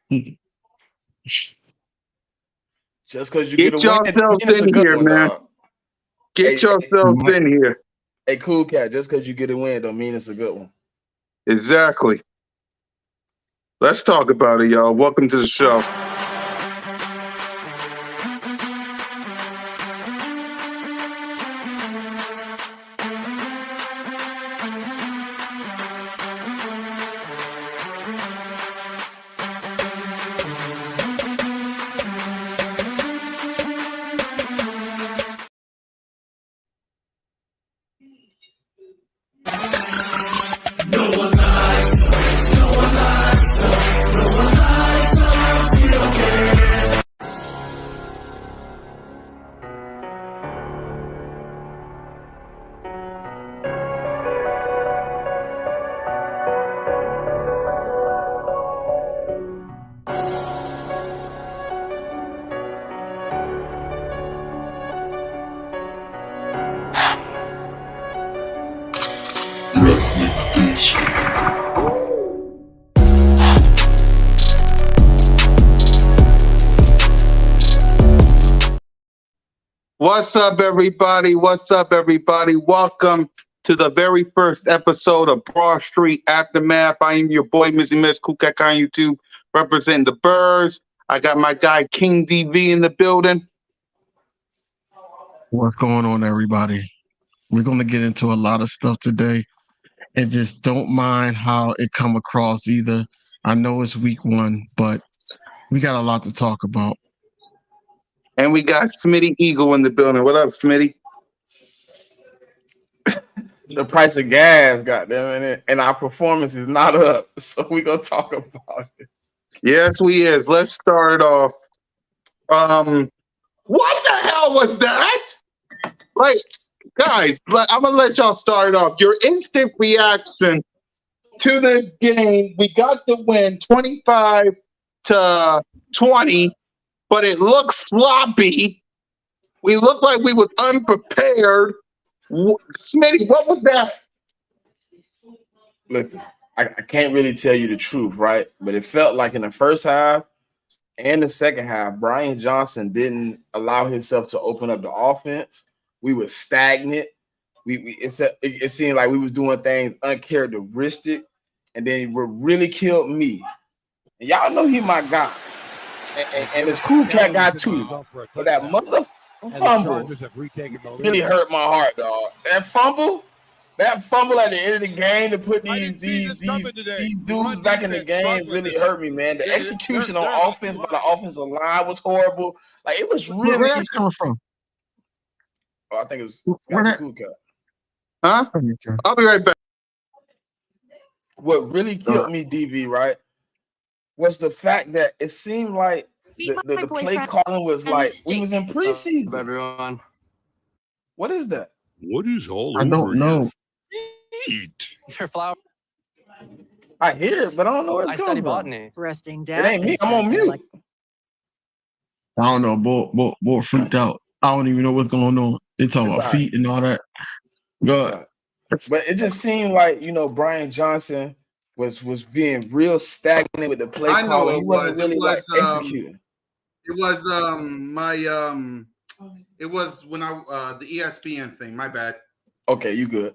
Just because you get Get a win, yourselves it's a in good here, one, man. dog. Get Hey, yourselves in here. hey, cool cat. Just because you get a win, don't mean it's a good one. Exactly. Let's talk about it, y'all. Welcome to the show. What's up, everybody? What's up, everybody? Welcome to the very first episode of Broad Street Aftermath. I am your boy, Mizzy Miss Kukak on YouTube, representing the Birds. I got my guy, King DV, in the building. What's going on, everybody? We're going to get into a lot of stuff today, and just don't mind how it come across either. I know it's week one, but we got a lot to talk about. And we got Smitty Eagle in the building. What up, Smitty? The price of gas, goddamn it, and our performance is not up. So we're gonna talk about it. Yes, we is. Let's start off. What the hell was that? Like, guys, I'm gonna let y'all start off. Your instant reaction to this game. We got the win 25-20, but it looks sloppy. We look like we was unprepared. Smitty, what was that? Listen, I can't really tell you the truth, right? But it felt like in the first half and the second half, Brian Johnson didn't allow himself to open up the offense. We were stagnant. It seemed like we was doing things uncharacteristic, and then what really killed me. And y'all know he my guy, and this cool cat guy too. But that mother fumble really hurt my heart, dog. That fumble at the end of the game to put these dudes back in the game really hurt me, man. The execution on offense by the offensive line was horrible. Like it was really. Where that's coming from? Oh, I think it was cool cat. Huh? I'll be right back. What really killed me, DV, right, was the fact that it seemed like the play calling was like we was in preseason. Everyone, what is that? What is all I don't know. Eat. your flower. I hear it, but I don't know where it's I study coming from. botany. Resting It down. ain't me. I'm on mute. I don't know. Boy freaked out. I don't even know what's going on. They talking about feet and all that. Good. But it just seemed like, Brian Johnson was being real stagnant with the play I know calling. it He wasn't was. really It was, executing. It was when the ESPN thing. My bad. Okay, you good.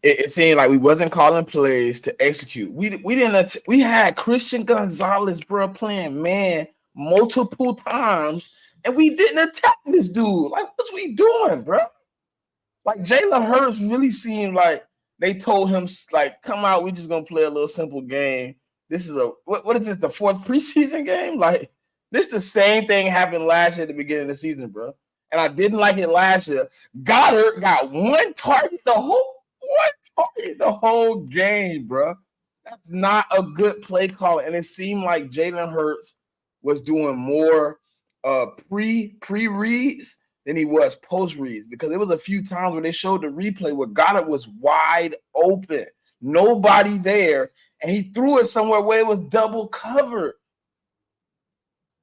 It seemed like we wasn't calling plays to execute. We had Christian Gonzalez, bro, playing man multiple times, and we didn't attack this dude. Like, what's we doing, bro? Like Jalen Hurts really seemed like they told him, like, come out, we just gonna play a little simple game. This is what is this, the fourth preseason game? Like, this the same thing happened last year at the beginning of the season, bro. And I didn't like it last year. Goddard got one target the whole game, bro. That's not a good play call. And it seemed like Jalen Hurts was doing more pre-reads than he was post-reads, because there was a few times where they showed the replay where Goddard was wide open, nobody there, and he threw it somewhere where it was double covered.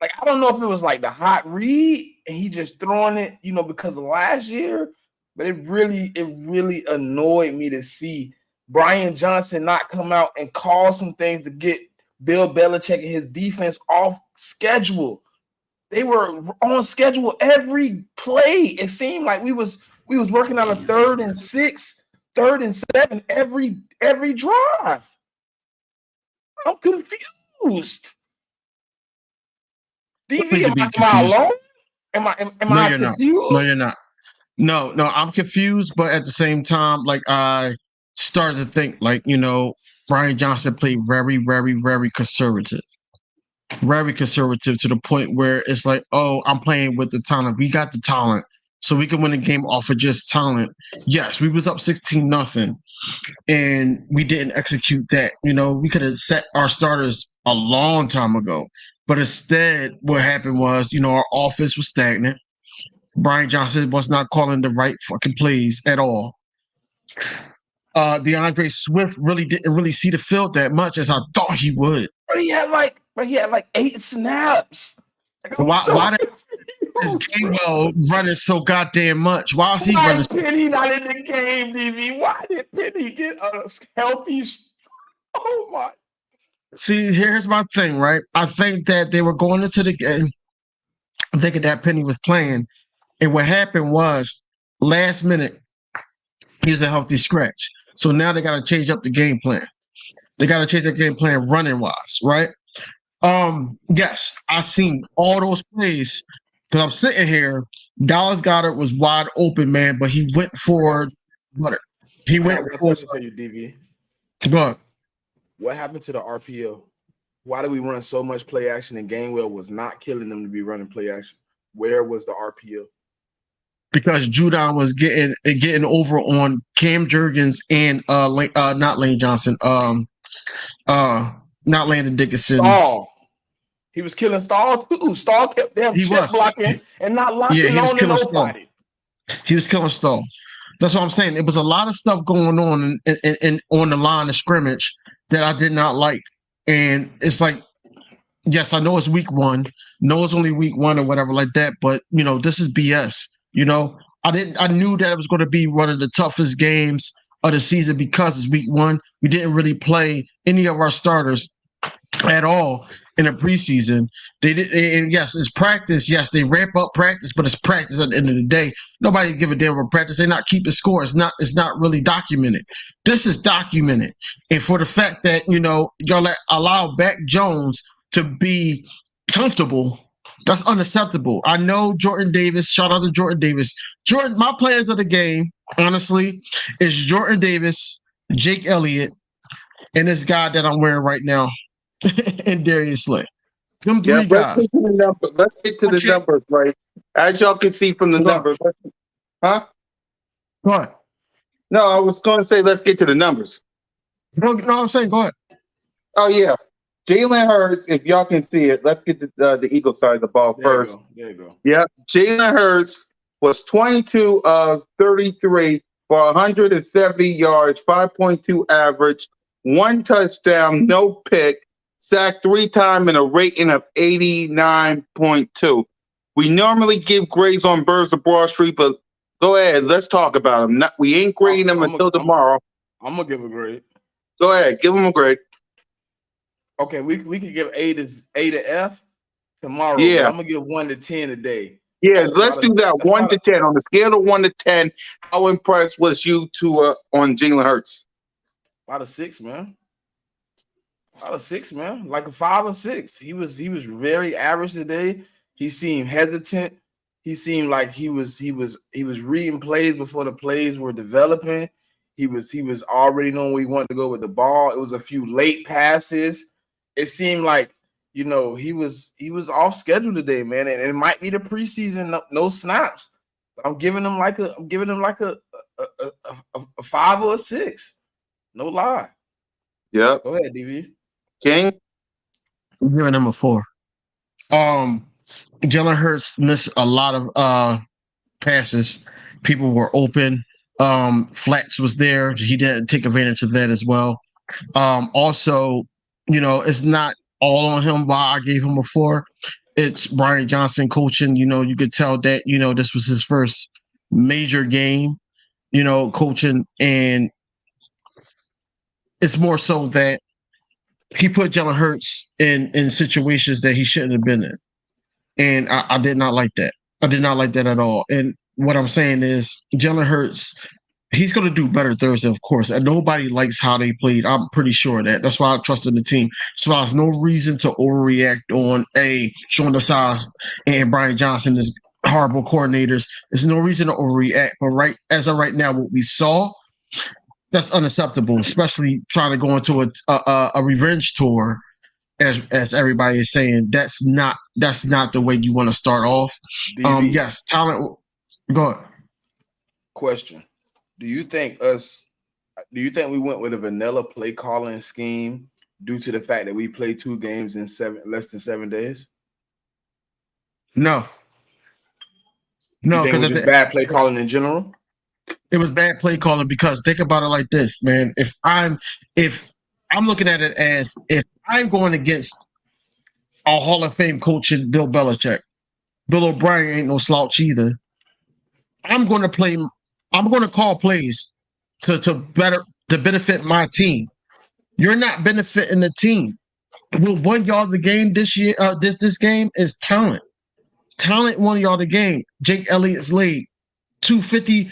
Like, I don't know if it was like the hot read and he just throwing it, because of last year, but it really annoyed me to see Brian Johnson not come out and call some things to get Bill Belichick and his defense off schedule. They were on schedule every play. It seemed like we was working on a 3rd and 6, 3rd and 7 every drive. I'm confused. DV, am I alone? Am I you're confused? not. No, you're not. No, I'm confused, but at the same time, like I started to think, like, Brian Johnson played very, very, very conservative. Very conservative to the point where it's like, oh, I'm playing with the talent. We got the talent, so we can win a game off of just talent. Yes, we was up 16-0, and we didn't execute that. We could have set our starters a long time ago, but instead, what happened was, our offense was stagnant. Brian Johnson was not calling the right fucking plays at all. DeAndre Swift really didn't really see the field that much as I thought he would. But he had like 8 snaps. Why is Gainwell running so goddamn much? Why is he Why running? is Penny not in the game, DV? Why did Penny get a healthy? Oh my! See, here's my thing, right? I think that they were going into the game thinking that Penny was playing, and what happened was last minute he's a healthy scratch. So now they got to change up the game plan. They got to change their game plan running wise, right? Yes, I seen all those plays because I'm sitting here. Dallas Goedert was wide open, man, but he went for what? He went for you, DV. But what happened to the RPO? Why did we run so much play action and Gainwell was not killing them to be running play action? Where was the RPO? Because Judon was getting over on Cam Jurgens and not Lane Johnson, not Landon Dickinson. Stahl. He was killing Stahl too. Stahl kept them chip blocking and not locking on to nobody. He was killing Stahl. That's what I'm saying. It was a lot of stuff going on in on the line of scrimmage that I did not like. And it's like, yes, I know it's week 1. No, it's only week 1 or whatever like that. But this is BS. I knew that it was going to be one of the toughest games of the season because it's week 1. We didn't really play any of our starters at all in the preseason. They did, and yes, it's practice. Yes, they ramp up practice, but it's practice at the end of the day. Nobody give a damn about practice. They're not keeping score. It's not really documented. This is documented. And for the fact that, y'all allow Mac Jones to be comfortable, that's unacceptable. I know Jordan Davis. Shout out to Jordan Davis. Jordan, my players of the game, honestly, is Jordan Davis, Jake Elliott, and this guy that I'm wearing right now, and Darius Slay. Them 3 guys. Let's get to the numbers, right? As y'all can see from the numbers. Huh? Go ahead. No, I was going to say let's get to the numbers. No, I'm saying go ahead. Oh, yeah. Jalen Hurts, if y'all can see it, let's get the Eagle side of the ball first. There you go. Yeah. Jalen Hurts was 22 of 33 for 170 yards, 5.2 average, 1 touchdown, no pick, sacked 3 times, and a rating of 89.2. We normally give grades on Birds of Broad Street, but go ahead. Let's talk about them. We ain't grading them until tomorrow. I'm going to give a grade. Go ahead. Give them a grade. Okay, we could give A to F tomorrow. Yeah. I'm going to give 1 to 10 today. Yeah, let's do that. 1 to 10. On the scale of 1 to 10, how impressed was you on Jalen Hurts? About a 6, man. About a 6, man. Like a 5 or 6. He was very average today. He seemed hesitant. He seemed like he was reading plays before the plays were developing. He was already knowing where he wanted to go with the ball. It was a few late passes. It seemed like he was off schedule today, man, and it might be the preseason no snaps. But I'm giving him like a 5 or a 6. No lie. Yeah. Go ahead, DV. King. I'm giving him a 4. Jalen Hurts missed a lot of passes. People were open. Flex was there. He didn't take advantage of that as well. Also, it's not all on him why I gave him a 4. It's Brian Johnson coaching. You could tell that, this was his first major game, coaching. And it's more so that he put Jalen Hurts in situations that he shouldn't have been in. And I did not like that. I did not like that at all. And what I'm saying is Jalen Hurts, he's going to do better Thursday, of course. And nobody likes how they played. I'm pretty sure of that. That's why I trusted the team. So there's no reason to overreact on Sean Desai and Brian Johnson as horrible coordinators. There's no reason to overreact. But as of right now, what we saw, that's unacceptable, especially trying to go into a revenge tour. As everybody is saying, that's not the way you want to start off. DB, Yes, talent. Go ahead. question. Do you think we went with a vanilla play calling scheme due to the fact that we played 2 games in less than 7 days? No, You think it was just bad play calling in general? It was bad play calling because think about it like this, man. If I'm looking at it as if I'm going against a Hall of Fame coach in Bill Belichick, Bill O'Brien ain't no slouch either. I'm going to call plays to benefit my team. You're not benefiting the team. Will 1 y'all the game this year? This game is talent. Talent won y'all the game. Jake Elliott's laid 250,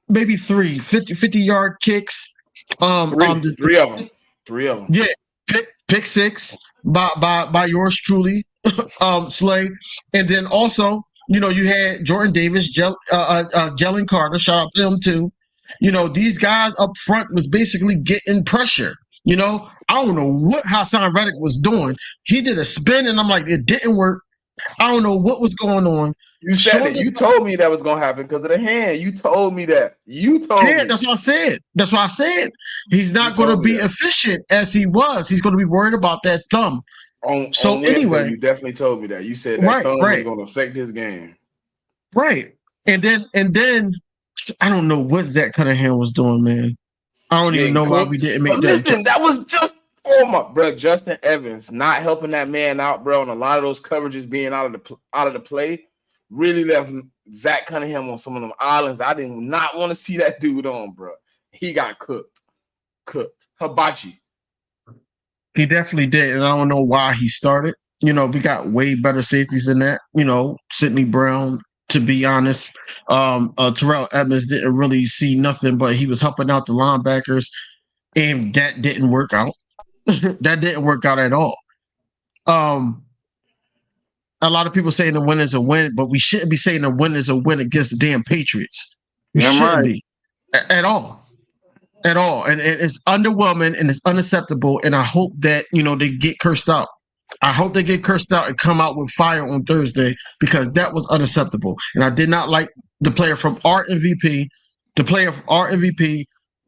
maybe 50-yard kicks. Three of them. Yeah, pick 6 by yours truly, Slay, and then also you had Jordan Davis, Jalen Carter. Shout out to them too. These guys up front was basically getting pressure. I don't know what Hassan Reddick was doing. He did a spin, and I'm like, it didn't work. I don't know what was going on. You said it. You told me that was going to happen because of the hand. You told me that. You told me. That's what I said. He's not going to be efficient as he was. He's going to be worried about that thumb. Anyway, you definitely told me that. You said that thumb was going to affect his game. Right. And then I don't know what Zach Cunningham was doing, man. I don't even know why we didn't make that. Listen, that was just bro. Justin Evans not helping that man out, bro, and a lot of those coverages being out of the play really left Zach Cunningham on some of them islands I did not want to see that dude on, bro. He got cooked. Hibachi. He definitely did, and I don't know why he started. We got way better safeties than that. Sidney Brown, to be honest. Terrell Edmonds didn't really see nothing, but he was helping out the linebackers, and that didn't work out. That didn't work out at all. A lot of people saying the win is a win, but we shouldn't be saying the win is a win against the damn Patriots. We shouldn't be at all. And it's underwhelming and it's unacceptable. And I hope that, they get cursed out. I hope they get cursed out and come out with fire on Thursday because that was unacceptable. And I did not like the player from our MVP,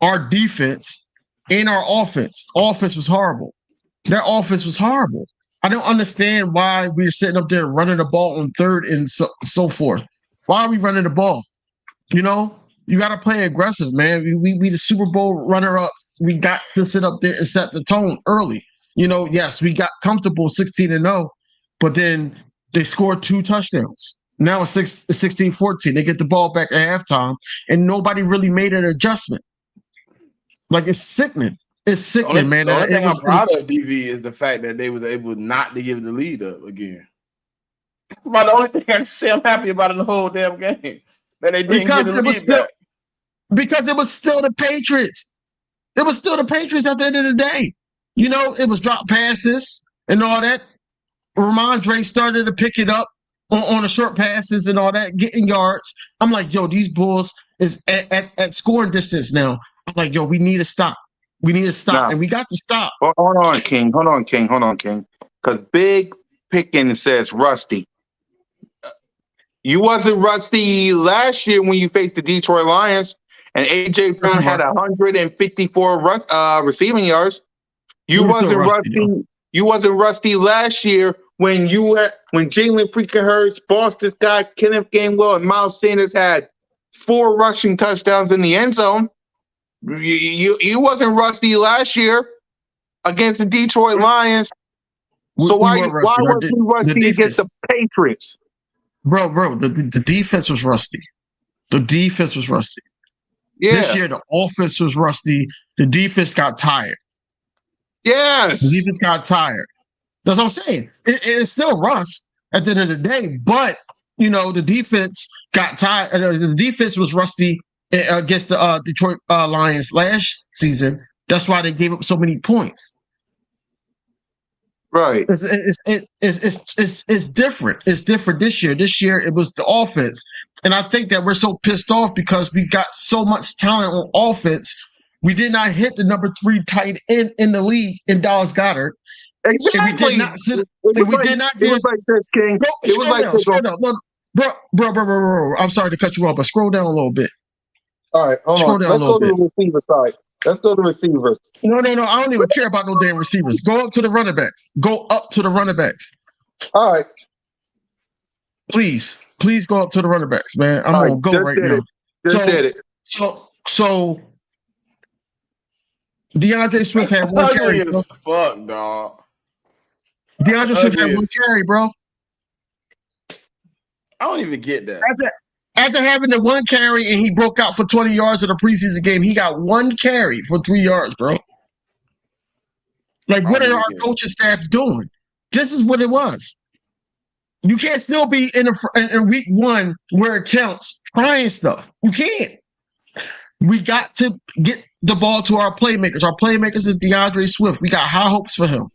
our defense, and our offense. Offense was horrible. Their offense was horrible. I don't understand why we're sitting up there running the ball on third and so forth. Why are we running the ball? You got to play aggressive, man. We the Super Bowl runner-up. We got to sit up there and set the tone early. Yes, we got comfortable 16-0, but then they scored 2 touchdowns. Now it's 16-14. They get the ball back at halftime, and nobody really made an adjustment. Like, it's sickening. It's sickening, man. The only thing I'm proud of, DV, is the fact that they was able not to give the lead up again. That's about the only thing I can say I'm happy about in the whole damn game. That they didn't get the lead back. Because it was still the Patriots. It was still the Patriots at the end of the day. It was drop passes and all that. Ramondre started to pick it up on the short passes and all that, getting yards. I'm like, yo, these Bulls is at scoring distance now. I'm like, yo, we need to stop. We need to stop, and we got to stop. Hold on, King. Because Big Pickin says rusty. You wasn't rusty last year when you faced the Detroit Lions, and AJ Brown had 154 receiving yards. You wasn't rusty. You wasn't rusty last year when Jalen freaking Hurts, Boston Scott, Kenneth Gainwell, and Miles Sanders had 4 rushing touchdowns in the end zone. You wasn't rusty last year against the Detroit Lions. So why was we rusty against the Patriots? Bro, the defense was rusty. The defense was rusty. Yeah. This year, the offense was rusty. The defense got tired. Yes. The defense got tired. That's what I'm saying. It's still rust at the end of the day, but the defense got tired. The defense was rusty against the Detroit Lions last season. That's why they gave up so many points. Right. It's different. It's different this year. This year it was the offense, and I think that we're so pissed off because we got so much talent on offense. We did not hit the number 3 tight end in the league in Dallas Goedert. Exactly. And we did not give. It was like this, King. It was like this. Scroll down. Look, bro. I'm sorry to cut you off, but scroll down a little bit. All right, hold on. Let's go to the receiver side. Let's go to receivers. No. I don't even care about no damn receivers. Go up to the running backs. Go up to the running backs. All right. Please go up to the running backs, man. I'm gonna go right now. Just did it. So DeAndre Swift had one carry. Fuck, dog. DeAndre Swift had one carry, bro. I don't even get that. After having the one carry and he broke out for 20 yards in a preseason game, he got one carry for 3 yards, bro. Like, what are our coaching staff doing? This is what it was. You can't still be in week 1 where it counts trying stuff. You can't. We got to get the ball to our playmakers. Our playmakers is DeAndre Swift. We got high hopes for him.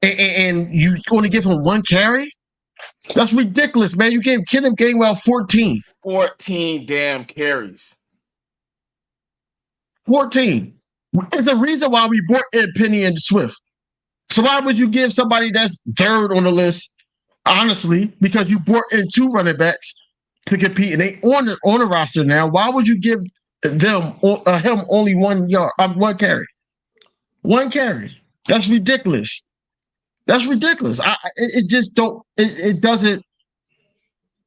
And you going to give him one carry? That's ridiculous, man. You gave Kenneth Gainwell 14. 14 damn carries. 14. It's the reason why we brought in Penny and Swift. So why would you give somebody that's third on the list, honestly, because you brought in 2 running backs to compete and they on the roster now? Why would you give him only 1 carry? 1 carry. That's ridiculous. That's ridiculous. It just don't. It doesn't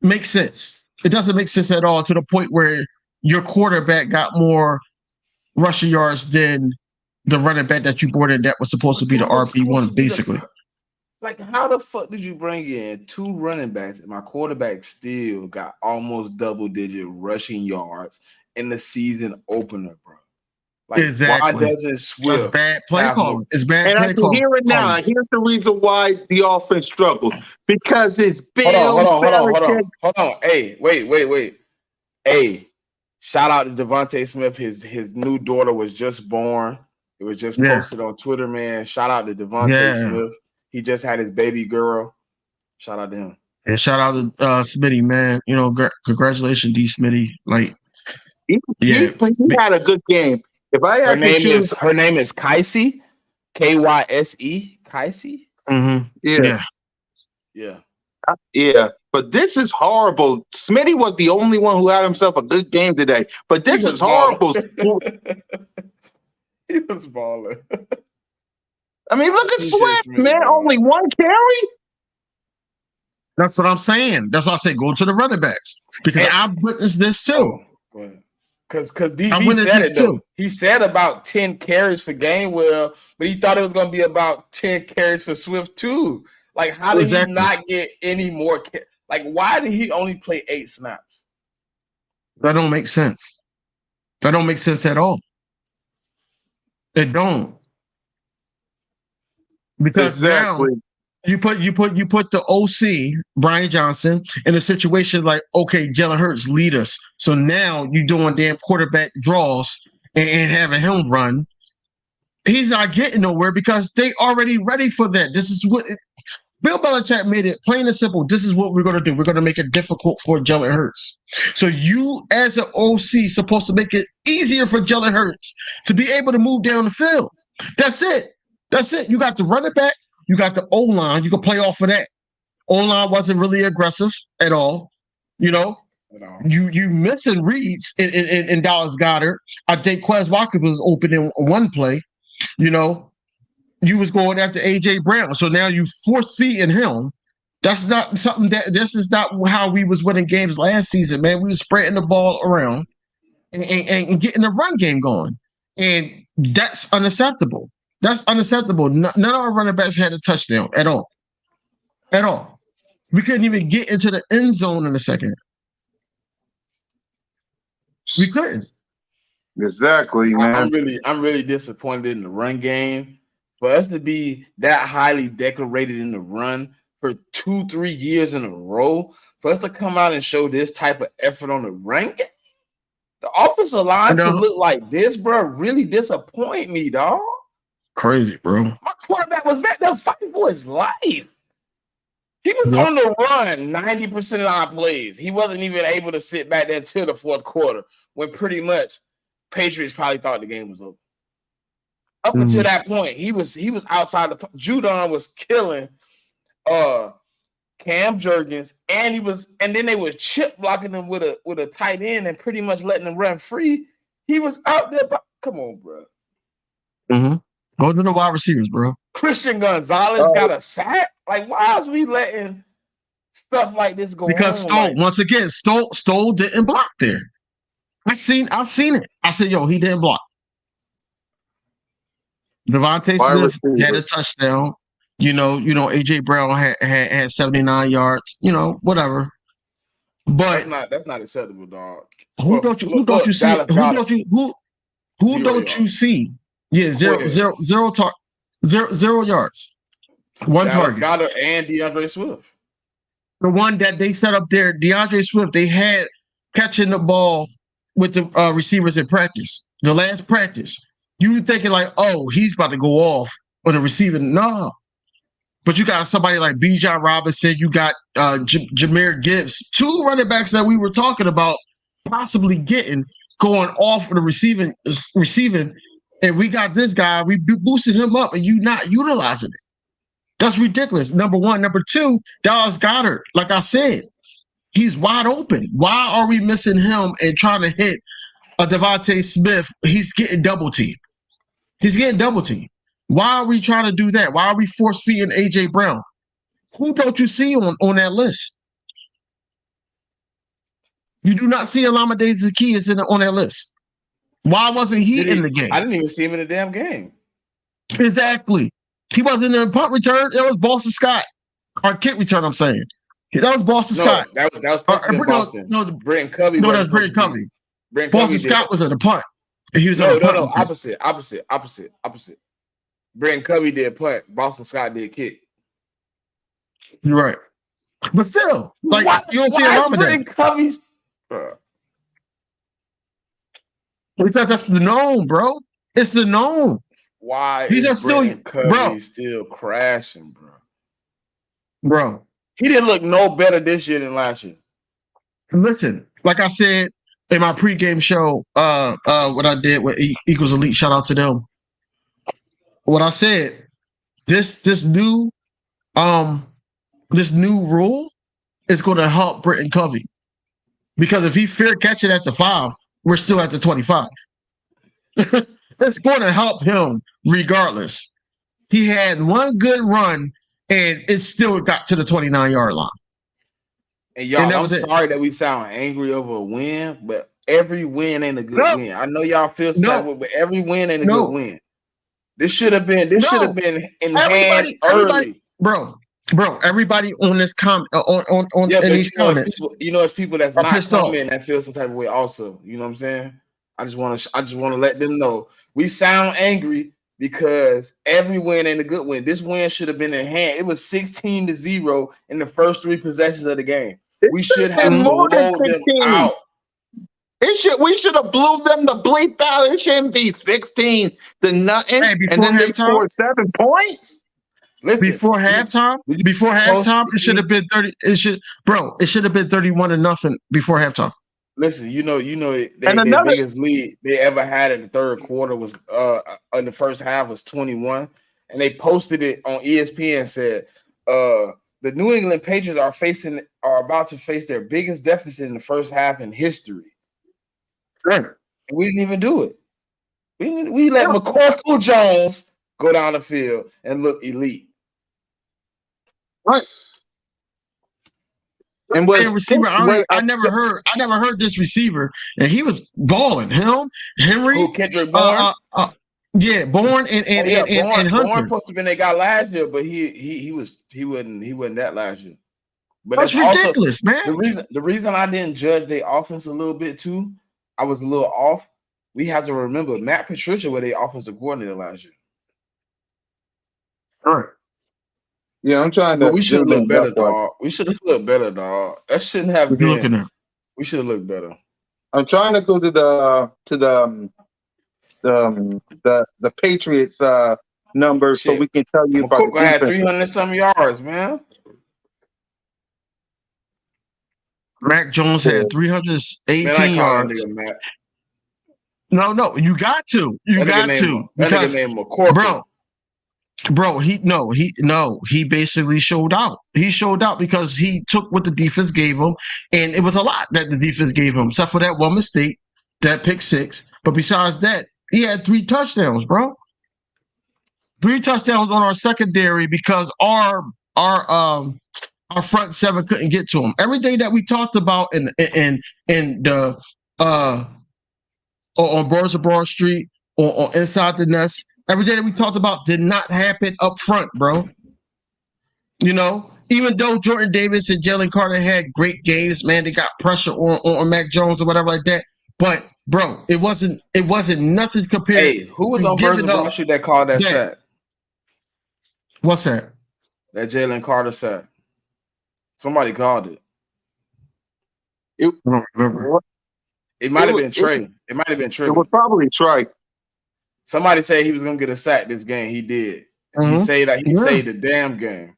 make sense. It doesn't make sense at all, to the point where your quarterback got more rushing yards than the running back that you brought in that was supposed to be the RB1, basically. Like, how the fuck did you bring in 2 running backs and my quarterback still got almost double-digit rushing yards in the season opener, bro? Like, exactly. Why doesn't Swift? That's bad play calling. It's bad play calling. And I can hear it now. Here's the reason why the offense struggled. Because it's Bill Belichick. Hold on. Hey, wait. Hey, shout out to Devontae Smith. His new daughter was just born. It was just posted on Twitter, man. Shout out to Devontae Smith. He just had his baby girl. Shout out to him. And shout out to Smitty, man. Congratulations, D. Smitty. Like, he had a good game. If I her name is Kayse, Kyse, Kayse. Mm-hmm. Yeah. But this is horrible. Smitty was the only one who had himself a good game today. But this is horrible. He was balling. I mean, look at Swift, man. Only 1 carry. That's what I'm saying. That's why I say go to the running backs, because I've witnessed this too. Because DB said it too. He said about 10 carries for Gainwell, but he thought it was going to be about 10 carries for Swift too. Like, how did he not get any more? Like, why did he only play 8 snaps? That don't make sense. That don't make sense at all. It don't. Because now you put the OC, Brian Johnson, in a situation like, okay, Jalen Hurts, lead us. So now you're doing damn quarterback draws and having him run. He's not getting nowhere because they already ready for that. This is what Bill Belichick made it plain and simple. This is what we're going to do. We're going to make it difficult for Jalen Hurts. So you, as an OC, supposed to make it easier for Jalen Hurts to be able to move down the field. That's it. You got the running back. You got the O-line. You can play off of that. O-line wasn't really aggressive at all. You missing reads in Dallas Goedert. I think Quez Walker was open in one play. You was going after A.J. Brown. So now you force-feeding him. That's not something this is not how we was winning games last season, man. We was spreading the ball around and getting the run game going. And that's unacceptable. That's unacceptable. None of our running backs had a touchdown at all. At all. We couldn't even get into the end zone in a second. We couldn't. Exactly, man. I'm really disappointed in the run game. for us to be that highly decorated in the run for 2-3 years in a row, for us to come out and show this type of effort on the run game, the offensive line to look like this, bro, really disappoint me, dog. Crazy, bro. My quarterback was back there fighting for his life. He was on the run 90% of our plays. He wasn't even able to sit back there until the fourth quarter when pretty much Patriots probably thought the game was over. Up until that point, he was outside the Judon was killing Cam Jurgens, and then they were chip blocking him with a tight end and pretty much letting him run free. He was out there, but come on, bro. Go to the wide receivers, bro. Christian Gonzalez got a sack. Like, why is we letting stuff like this go on? Because once again, Stoll didn't block there. I've seen it. I said, yo, he didn't block. Devontae Smith had a touchdown. You know, AJ Brown had 79 yards. You know, whatever. But that's not acceptable, dog. Who don't you see? Yeah, zero yards. One Dallas target. Goedert and DeAndre Swift. The one that they set up there, DeAndre Swift, they had catching the ball with the receivers in practice. The last practice. You were thinking like, oh, he's about to go off on the receiver. No. But you got somebody like Bijan Robinson. You got Jahmyr Gibbs. 2 running backs that we were talking about possibly getting going off of the receiving. And we got this guy. We boosted him up and you not utilizing it. That's ridiculous. Number one. Number two, Dallas Goedert. Like I said, he's wide open. Why are we missing him and trying to hit a Devontae Smith? He's getting double teamed. Why are we trying to do that? Why are we force feeding AJ Brown? Who don't you see on that list? You do not see Olamide Zaccheaus on that list. Why wasn't he in the game? I didn't even see him in the damn game. Exactly. He wasn't in the punt return. It was Boston Scott. Or kick return, I'm saying. That was Boston Scott. That was Boston. Brent Covey. No, that's Brent Covey. Boston Scott was at the punt. And he was at the punt. Opposite. Brent Covey did punt. Boston Scott did kick. You're right. But still, like, you don't see a Brent Covey's. Because that's the known, bro. It's the known. Why is Brent Covey still crashing, bro? Bro. He didn't look no better this year than last year. Listen, like I said in my pregame show, what I did with Equals Elite, shout out to them. What I said, this new rule is going to help Britton Covey. Because if he fair catch it at the 5, we're still at the 25. It's going to help him regardless. He had one good run, and it still got to the 29-yard line. And y'all, I'm sorry that we sound angry over a win, but every win ain't a good win. I know y'all feel some type of way, but every win ain't a good win. This should have been in hand early. Bro, everybody on this comment on these comments. It's people that's not commenting that feel some type of way also. You know what I'm saying? I just want to let them know we sound angry because every win ain't a good win. This win should have been in hand. It was 16-0 in the first 3 possessions of the game. We should have blown them out. We should have blew them the bleep out. It shouldn't be 16 to nothing. Hey, and then they scored 7 points. Listen, before halftime, it should have been 30. It should have been 31-0 before halftime. Listen, their biggest lead they ever had in the third quarter was in the first half was 21, and they posted it on ESPN and said the New England Patriots are about to face their biggest deficit in the first half in history. Right. And we didn't even do it. We let McCorkle Jones go down the field and look elite. Right. And receiver, I never heard this receiver, and he was balling. Henry, Kendrick Bourne, Bourne and Hunter. Bourne supposed to have been they got last year, but he wasn't that last year. But that's ridiculous, man. The reason I didn't judge their offense a little bit too, I was a little off. We have to remember Matt Patricia was their offensive coordinator last year. All right. Yeah, I'm trying But to we should do have looked things up better, right. dog. We should have looked better, dog. That shouldn't have What you been. looking at? We should have looked better. I'm trying to go to the Patriots numbers so Shit. we can tell you about the McCook had defense. 300 some yards, man. Mac Jones Yeah. had Man, I 318 ain't calling that yards. nigga Matt. No, you got to. You got to. That nigga Because, named McCorkle. bro, he basically showed out. He showed out because he took what the defense gave him, and it was a lot that the defense gave him, except for that one mistake, that pick six. But besides that, he had 3 touchdowns, bro. 3 touchdowns on our secondary because our front seven couldn't get to him. Everything that we talked about in the on Birds of Broad Street or Inside the Nest, everything that we talked about did not happen up front, bro. You know, even though Jordan Davis and Jalen Carter had great games, man, they got pressure on Mac Jones or whatever like that. But bro, it wasn't nothing compared Hey, who was to on Birds giving of up Broad Street that called that that. sack? What's that? That Jalen Carter sack. Somebody called it. I don't remember. It might have was- been Trey. It might have been Trey. It was probably Trey. Somebody said he was gonna get a sack this game. He did. He Mhm. saved that. He Yeah. saved the damn game.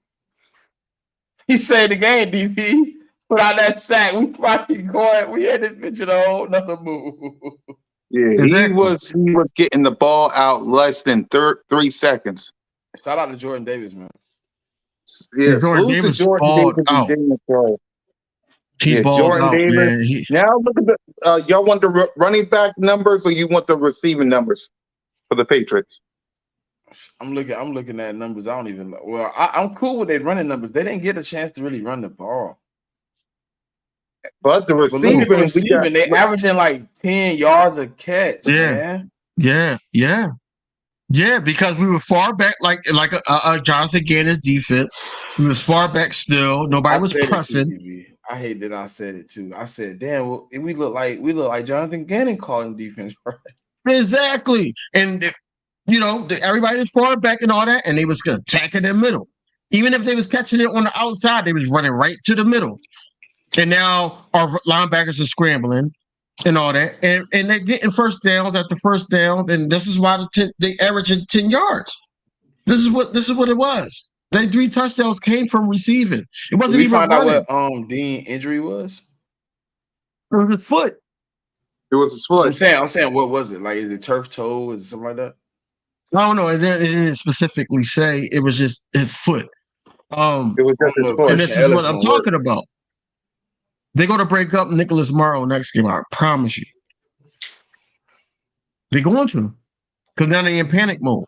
He saved the game. DP without that sack, we probably going. We had this bitch in a whole nother move. Yeah, Exactly. he was getting the ball out less than 3 seconds. Shout out to Jordan Davis, man. Yeah, Jordan salute to Davis Jordan balled Davis out. and James Charles. He Yeah, balled Jordan out, Davis. man. Now look at the y'all want the running back numbers or you want the receiving numbers for the Patriots? I'm looking at numbers. I don't even. Well, I'm cool with their running numbers. They didn't get a chance to really run the ball. But the But look at the receiving, receiving. They averaging like 10 yards a catch, Yeah. man. Yeah, because we were far back, like a Jonathan Gannon defense. We was far back still. Nobody was pressing. It too, DB. I hate that I said it too. I said, "Damn, well, we look like Jonathan Gannon calling defense, right?" Exactly, and everybody was far back and all that, and they was attacking the middle. Even if they was catching it on the outside, they was running right to the middle. And now our linebackers are scrambling and all that, and they're getting first downs after first down, and this is why they averaging 10 yards. This is what it was. They 3 touchdowns came from receiving. It wasn't Did we even find running. out what Dean injury was? It was his foot. it was a foot. I'm saying, what was it? Like, is it turf toe? Is it something like that? I don't know. It didn't specifically say. It was just his foot. It was I just don't know his if foot. And Christian this is Ellis what I'm gonna work. talking about. They're going to break up Nicholas Morrow next game. I promise you. They're going to. Because now they're in panic mode.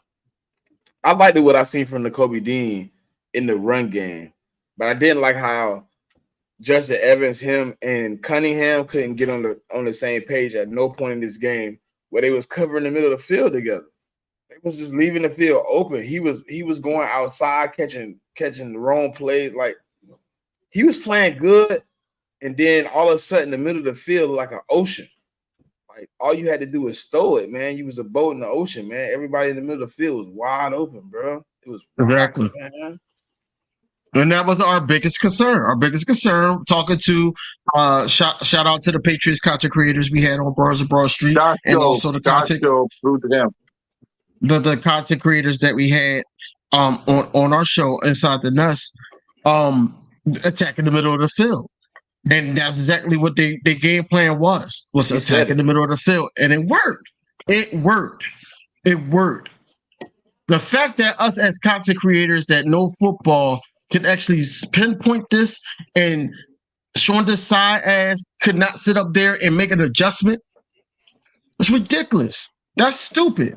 I liked what I seen from Kobe Dean in the run game, but I didn't like how Justin Evans, him, and Cunningham couldn't get on the same page at no point in this game where they was covering the middle of the field together. They was just leaving the field open. He was going outside catching the wrong plays. Like, he was playing good, and then all of a sudden the middle of the field like an ocean. Like, all you had to do was stow it, man. You was a boat in the ocean, man. Everybody in the middle of the field was wide open, bro. It was Exactly. wild, man. And that was our biggest concern. Our biggest concern, talking to shout out to the Patriots content creators we had on Birds of Broad Street, and also the content the content creators that we had on our show Inside the Nest, attacking the middle of the field. And that's exactly what their game plan was attacking the middle of the field. And it worked. It worked. The fact that us as content creators that know football can actually pinpoint this, and Sean this side ass could not sit up there and make an adjustment. It's ridiculous. That's stupid.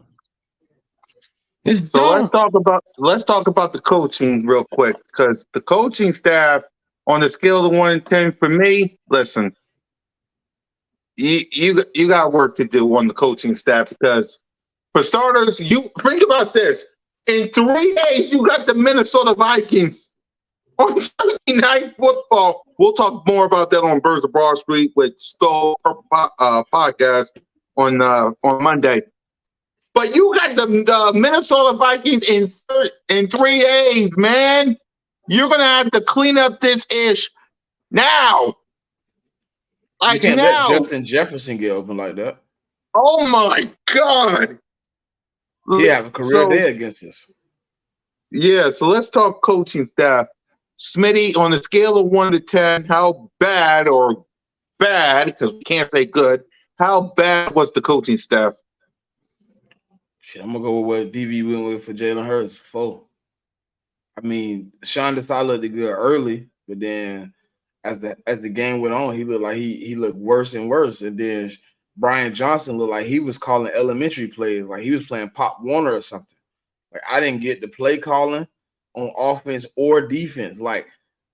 It's So dumb. let's talk about the coaching real quick, because the coaching staff on the scale of 1 to 10 for me, listen, you got work to do on the coaching staff, because for starters, you think about this. In 3 days, you got the Minnesota Vikings on Sunday Night Football. We'll talk more about that on Birds of Broad Street with Skull podcast on Monday. But you got the Minnesota Vikings in 3A's, man. You're gonna have to clean up this ish now. You Like can't let now. Justin Jefferson get open like that. Oh my God. He have a career day against us. Yeah, so let's talk coaching staff. Smitty, on a scale of 1 to 10, how bad or bad, because we can't say good, how bad was the coaching staff? Shit, I'm gonna go with what DV went with for Jalen Hurts. 4. I mean, Sean Desai looked good early, but then as the game went on, he looked like he looked worse and worse. And then Brian Johnson looked like he was calling elementary plays, like he was playing Pop Warner or something. Like I didn't get the play calling on offense or defense. Like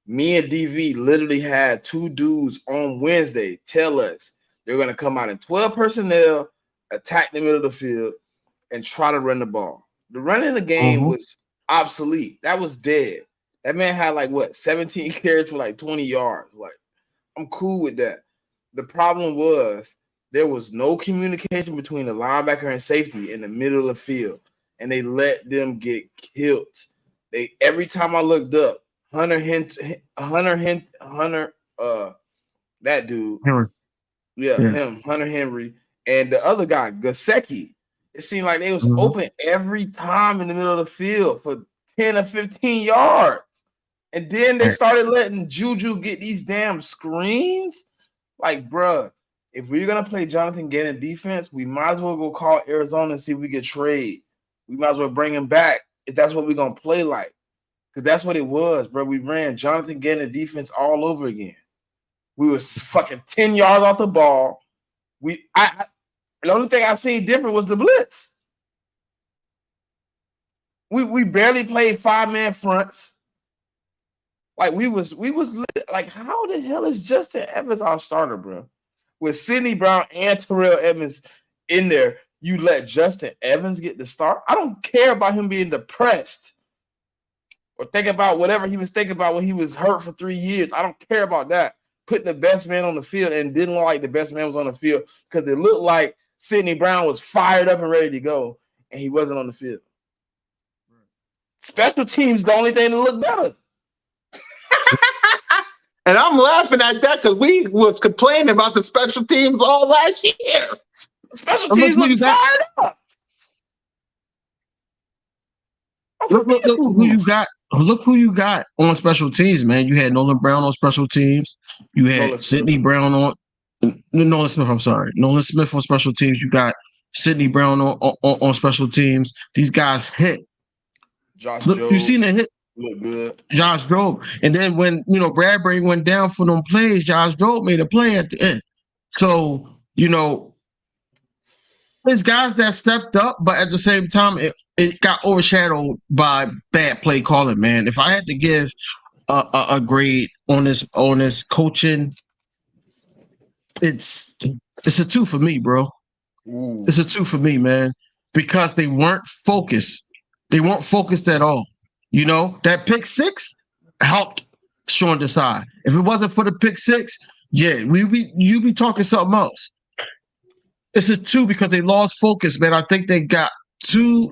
me and DV literally had 2 dudes on Wednesday tell us they're gonna come out in 12 personnel, attack the middle of the field, and try to run the ball. The running the game was obsolete. That was dead. That man had like 17 carries for like 20 yards. Like, I'm cool with that. The problem was there was no communication between the linebacker and safety in the middle of the field, and they let them get killed. Every time I looked up, Hunter, that dude, Henry. him, Hunter Henry, and the other guy, Gasecki. It seemed like they was open every time in the middle of the field for 10 or 15 yards. And then they started letting Juju get these damn screens. Like, bruh, if we're going to play Jonathan Gannon defense, we might as well go call Arizona and see if we get trade. We might as well bring him back if that's what we're going to play like. Because that's what it was, bro. We ran Jonathan Gannon defense all over again. We was fucking 10 yards off the ball. The only thing I seen different was the blitz. We barely played 5-man fronts. Like we was like, how the hell is Justin Evans our starter, bro? With Sidney Brown and Terrell Evans in there, you let Justin Evans get the start? I don't care about him being depressed or think about whatever he was thinking about when he was hurt for 3 years. I don't care about that. Putting the best man on the field and didn't look like the best man was on the field because it looked like Sidney Brown was fired up and ready to go, and he wasn't on the field. Special teams, the only thing that looked better. And I'm laughing at that because we was complaining about the special teams all last year. Special teams look fired up. Look who you got. Look who you got on special teams, man. You had Nolan Brown on special teams. You had Sidney Brown on Nolan Smith. I'm sorry, Nolan Smith on special teams. You got Sidney Brown on special teams. These guys hit. You seen the hit. Look good. Josh Jobe. And then when Bradbury went down for them plays, Josh Jobe made a play at the end. So, there's guys that stepped up, but at the same time, it got overshadowed by bad play calling, man. If I had to give a grade on this coaching, it's a 2 for me, bro. Ooh. It's a 2 for me, man, because they weren't focused. They weren't focused at all. That pick 6 helped Sean Desai. If it wasn't for the pick 6, you'd be talking something else. It's a 2 because they lost focus, man. I think they got too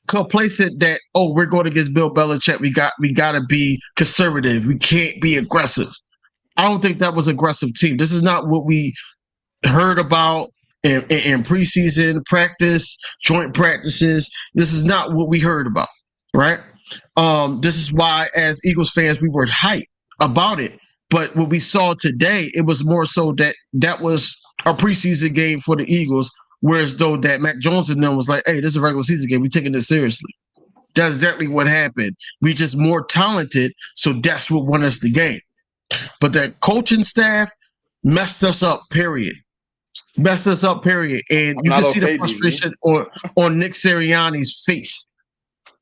complacent that, we're going against Bill Belichick. We got to be conservative. We can't be aggressive. I don't think that was an aggressive team. This is not what we heard about in preseason practice, joint practices. This is not what we heard about, right? This is why, as Eagles fans, we were hyped about it. But what we saw today, it was more so that was a preseason game for the Eagles, whereas though that Mac Jones and them was like, hey, this is a regular season game. We're taking this seriously. That's exactly what happened. We just more talented, so that's what won us the game. But that coaching staff messed us up, period. And you can see the frustration on Nick Sirianni's face.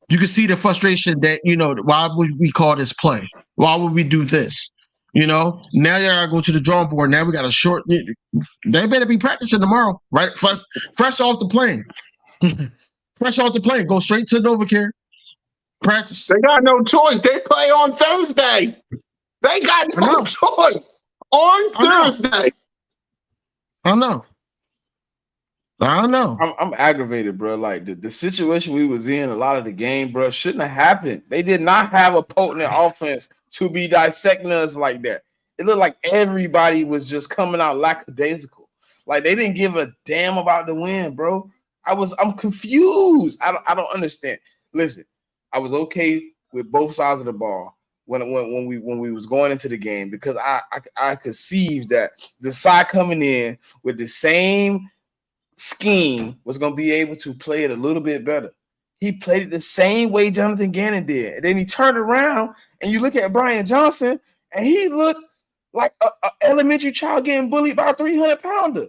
You can see the frustration that, why would we call this play? Why would we do this? Now you gotta go to the drawing board. Now we got a short. They better be practicing tomorrow, right? Fresh off the plane. Fresh off the plane. Go straight to NovaCare. Practice. They got no choice. They play on Thursday. They got no choice on Thursday. I know. I don't know. I'm aggravated, bro. Like the situation we was in, a lot of the game, bro, shouldn't have happened. They did not have a potent offense to be dissecting us like that. It looked like everybody was just coming out lackadaisical. Like they didn't give a damn about the win, bro. I'm confused. I don't understand. Listen, I was okay with both sides of the ball when we was going into the game because I conceived that the side coming in with the same scheme was going to be able to play it a little bit better. He played it the same way Jonathan Gannon did. And then he turned around and you look at Brian Johnson and he looked like an elementary child getting bullied by a 300-pounder.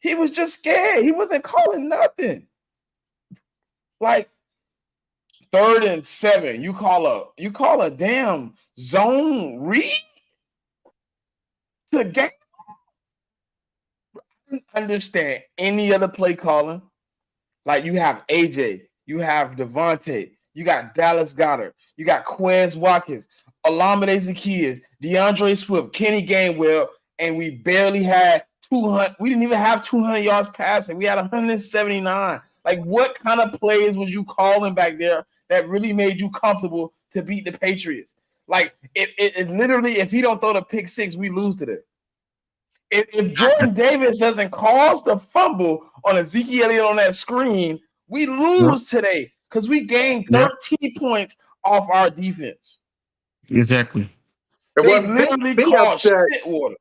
He was just scared. He wasn't calling nothing. Like 3rd and 7, you call a damn zone read to game. I didn't understand any other play calling. Like you have AJ, you have Devontae, you got Dallas Goedert, you got Quez Watkins, Olamide Zaccheaus, DeAndre Swift, Kenny Gainwell, and we barely had 200. We didn't even have 200 yards passing. We had 179. Like, what kind of plays was you calling back there that really made you comfortable to beat the Patriots? Like, it literally, if he don't throw the pick six, we lose today. If Jordan Davis doesn't cause the fumble on Ezekiel Elliott on that screen, we lose today because we gained 13 points off our defense. Exactly. And They what literally makes me called upset, shit water.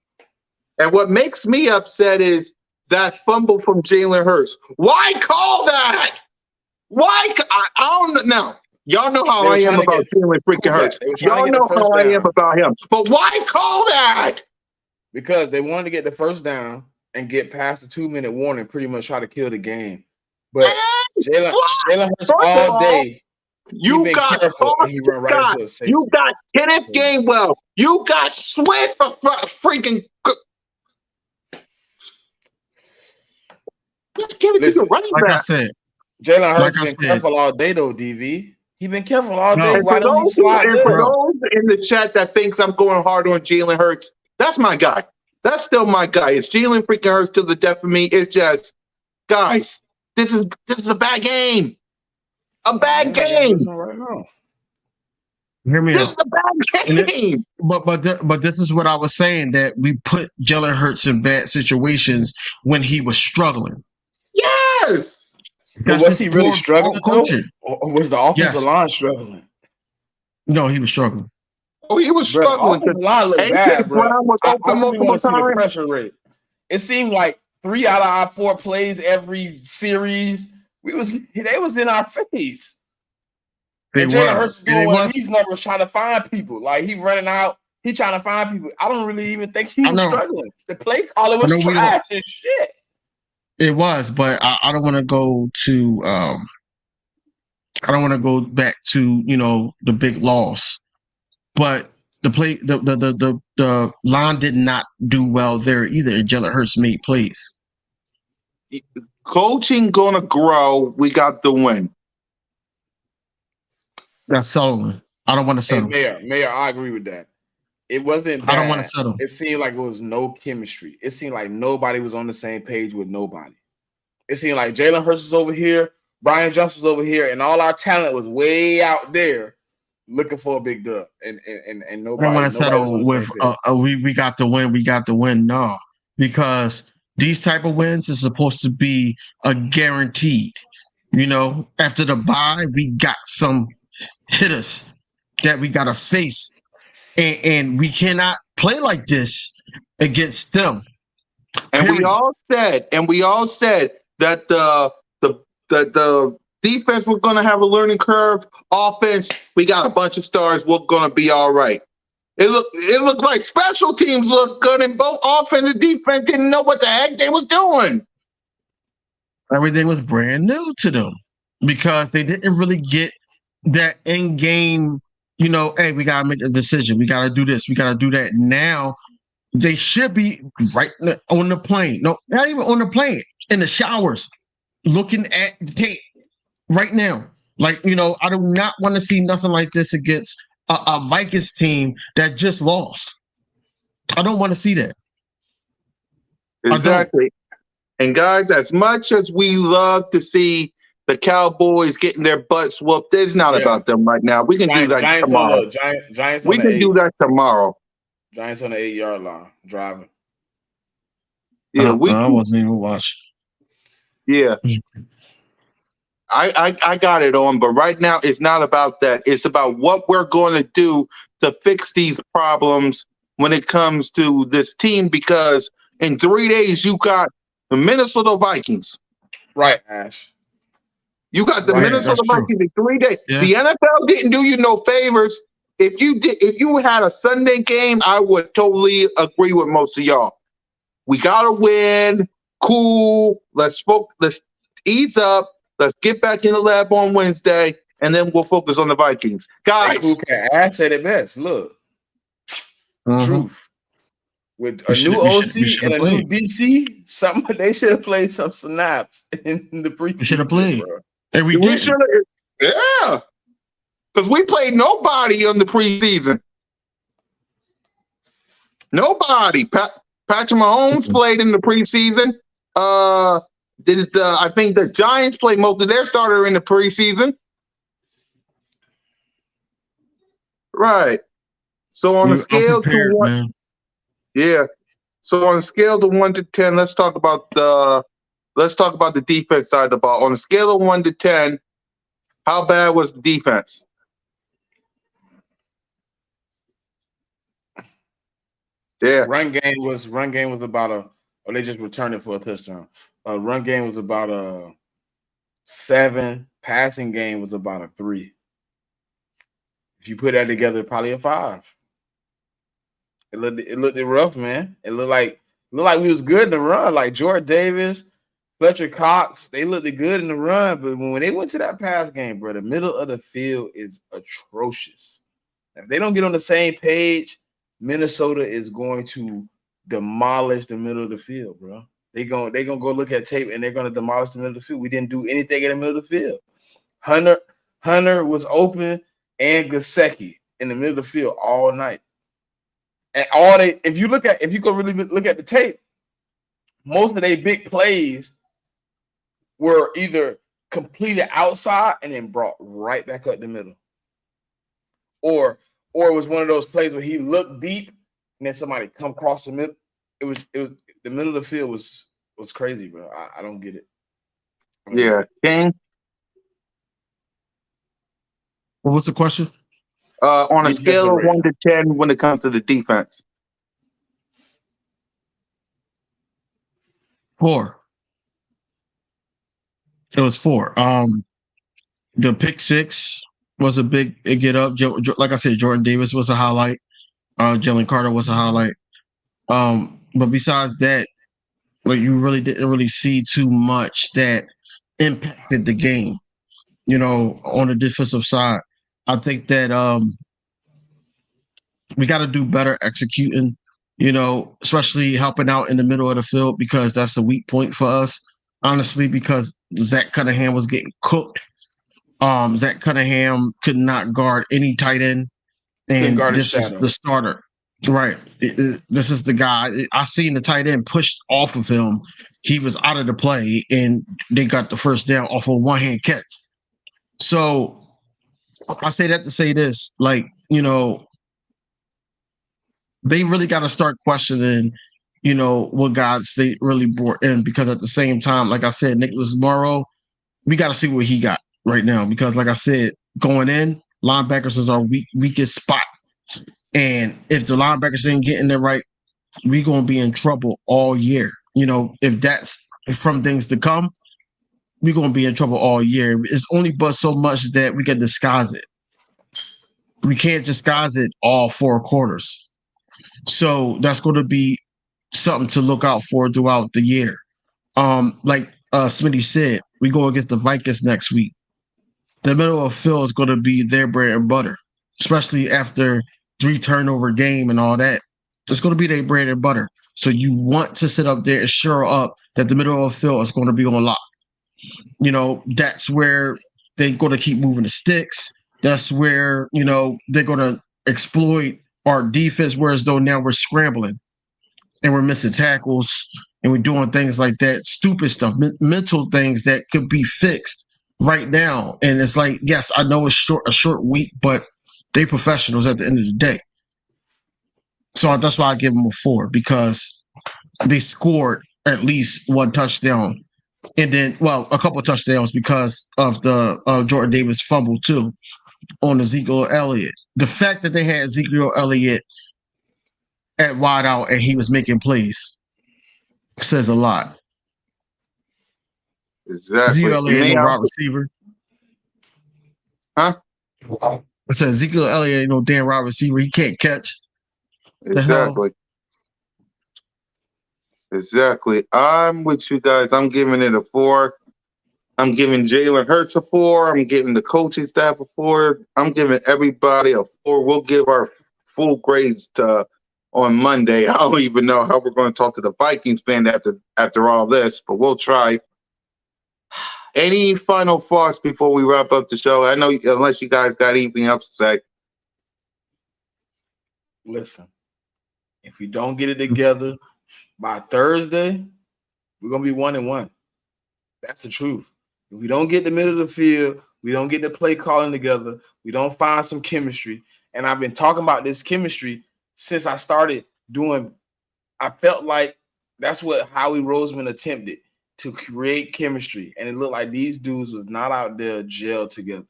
and what makes me upset is that fumble from Jalen Hurts. Why call that? Why? I don't know. Y'all know how I am about Jalen freaking Hurts. Y'all know how I am about him. But why call that? Because they wanted to get the first down and get past the 2-minute warning, pretty much try to kill the game. But Jalen Hurts all day. You got you got Kenneth Gainwell. You got Swift freaking. Let's give it to the running back. Like I said, Jalen Hurts been careful all day though, DV. He been careful all day. Why don't he slide there? For those in the chat that thinks I'm going hard on Jalen Hurts, that's my guy. That's still my guy. It's Jalen freaking Hurts to the death of me. It's just, guys, this is a bad game. A bad game. Hear me this out. Is a bad game. But this is what I was saying, that we put Jalen Hurts in bad situations when he was struggling. Yes. But was he really struggling? Or was the offensive line struggling? No, he was struggling. Oh, he was struggling. The line looked bad, bro. Was I really want to see the pressure rate. It seemed like 3 out of our 4 plays every series, they was in our face. And Jalen Hurts is doing one of these numbers trying to find people. Like he running out, he trying to find people. I don't really even think he was struggling. The play caller was trash as shit. It was, but I don't want to go to I don't want to go back to the big loss. But the line did not do well there either. And Jalen Hurts made plays. Coaching gonna grow. We got the win. That's settling. I don't want to settle. Mayor, I agree with that. It wasn't bad. I don't want to settle. It seemed like it was no chemistry. It seemed like nobody was on the same page with nobody. It seemed like Jalen Hurts was over here, Brian Johnson was over here, and all our talent was way out there looking for a big dub. And nobody. I don't want to settle with we got the win. We got the win. No, because these type of wins is supposed to be a guaranteed. After the bye, we got some hitters that we got to face, and we cannot play like this against them. And we all said that the defense was going to have a learning curve. Offense, we got a bunch of stars. We're going to be all right. It looked like special teams looked good, and both offense and defense didn't know what the heck they was doing. Everything was brand new to them because they didn't really get that end game. Hey, we gotta make a decision. We gotta do this. We gotta do that. Now they should be right on the plane. No, not even on the plane. In the showers, looking at the tape right now. Like, I do not want to see nothing like this against a Vikings team that just lost. I don't want to see that. Exactly. And guys, as much as we love to see the Cowboys getting their butts whooped, it's not about them right now. We can do that Giants tomorrow. on the Giants on We the can do 8. that tomorrow. Giants on the 8-yard line driving. Yeah, I wasn't even watching. Yeah. I got it on, but right now it's not about that. It's about what we're going to do to fix these problems when it comes to this team, because in 3 days you got the Minnesota Vikings. Right, Ash. You got the Right, Minnesota that's true. Vikings in 3 days. Yeah. The NFL didn't do you no favors. If you had a Sunday game, I would totally agree with most of y'all. We gotta win. Cool. Let's ease up. Let's get back in the lab on Wednesday, and then we'll focus on the Vikings. Hey, Guys, cool cat. Ash said it best. Look, truth. With a new OC and a new DC, they should have played some snaps in the preseason. We should have played. Bro. And we did. Yeah. Because we played nobody in the preseason. Nobody. Patrick Mahomes played in the preseason. I think the Giants played most of their starter in the preseason. Right. So on a scale to 1, man. Yeah. So on a scale to 1 to 10, let's talk about the defense side of the ball. On a scale of 1 to 10, how bad was the defense? Yeah. Run game was about they just returned it for a touchdown. Run game was about a 7. Passing game was about a 3. If you put that together, probably a 5. It looked rough, man. It looked like we was good in the run. Like Jordan Davis, Fletcher Cox, they looked good in the run. But when they went to that pass game, bro, the middle of the field is atrocious. If they don't get on the same page, Minnesota is going to demolish the middle of the field, bro. They're gonna go look at tape and they're gonna demolish the middle of the field. We didn't do anything in the middle of the field. Hunter was open and Gesicki in the middle of the field all night. And if you go really look at the tape, most of their big plays were either completed outside and then brought right back up the middle. Or it was one of those plays where he looked deep and then somebody come across the middle. It was the middle of the field was crazy, bro. I don't get it. Yeah. King? What was the question? On a scale of 1 to 10 when it comes to the defense. 4. It was 4. The pick 6 was a big get up. Like I said, Jordan Davis was a highlight. Jalen Carter was a highlight. But besides that, like, you really didn't really see too much that impacted the game. On the defensive side, I think that we got to do better executing. Especially helping out in the middle of the field, because that's a weak point for us, honestly, because Zach Cunningham was getting cooked. Zach Cunningham could not guard any tight end, and this is the starter. Right. This is the guy. I seen the tight end pushed off of him. He was out of the play, and they got the first down off a one-hand catch. So I say that to say this, they really got to start questioning, what guys they really brought in, because at the same time, like I said, Nicholas Morrow, we got to see what he got right now, because like I said, going in, linebackers is our weakest spot. And if the linebackers ain't getting there right, we're going to be in trouble all year. If that's from things to come, we're going to be in trouble all year. It's only but so much that we can disguise it. We can't disguise it all 4 quarters. So that's going to be something to look out for throughout the year. Like Smitty said, we go against the Vikings next week. The middle of the field is going to be their bread and butter, especially after 3 turnover game and all that. It's going to be their bread and butter. So you want to sit up there and sure up that the middle of the field is going to be on lock. That's where they're going to keep moving the sticks. That's where, they're going to exploit our defense, whereas though now we're scrambling and we're missing tackles and we're doing things like that, stupid stuff, mental things that could be fixed right now. And it's like, yes, I know it's a short week, but they professionals at the end of the day. So that's why I give them a 4, because they scored at least one touchdown, and then, well, a couple of touchdowns because of the Jordan Davis fumble too on Ezekiel Elliott. The fact that they had Ezekiel Elliott at wide out and he was making plays says a lot. Exactly. Ezekiel Elliott ain't no wide receiver. Huh? I said Ezekiel Elliott ain't no damn wide receiver. He can't catch. Exactly. Exactly. I'm with you guys. I'm giving it a 4. I'm giving Jalen Hurts a 4. I'm giving the coaching staff a 4. I'm giving everybody a 4. We'll give our full grades on Monday. I don't even know how we're going to talk to the Vikings fan after all this, but we'll try. Any final thoughts before we wrap up the show? I know, unless you guys got anything else to say. Listen, if we don't get it together by Thursday, we're gonna be 1-1. That's the truth. If we don't get the middle of the field, we don't get the play calling together, we don't find some chemistry. And I've been talking about this chemistry since I started doing. I felt like that's what Howie Roseman attempted, to create chemistry, and it looked like these dudes was not out there gelled together.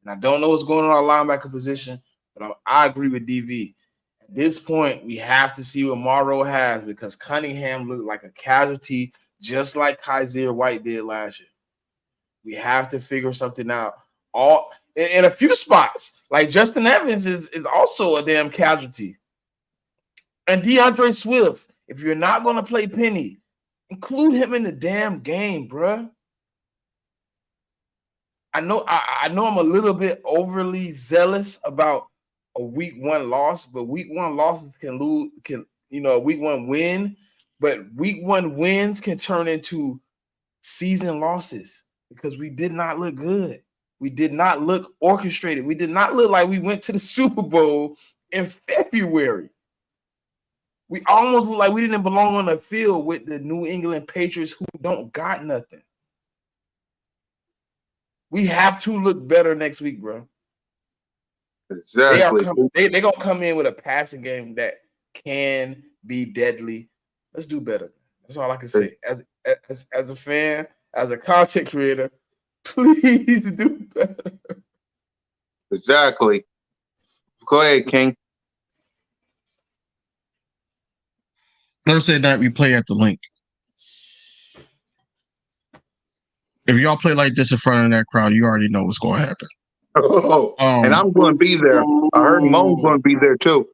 And I don't know what's going on in our linebacker position, but I agree with DV. At this point, we have to see what Morrow has, because Cunningham looked like a casualty, just like Kaiser White did last year. We have to figure something out. All in a few spots, like Justin Evans is also a damn casualty. And DeAndre Swift, if you're not going to play Penny, include him in the damn game, bruh. I know I'm a little bit overly zealous about a week 1 loss, but week 1 losses can a week 1 win, but week 1 wins can turn into season losses, because we did not look good. We did not look orchestrated. We did not look like we went to the Super Bowl in February. We almost look like we didn't belong on the field with the New England Patriots, who don't got nothing. We have to look better next week, bro. Exactly. They're going to come in with a passing game that can be deadly. Let's do better. That's all I can say. As a fan, as a content creator, please do better. Exactly. Go ahead, King. Thursday night, we play at the Link. If y'all play like this in front of that crowd, you already know what's going to happen. Oh, and I'm going to be there. I heard Mo's going to be there too.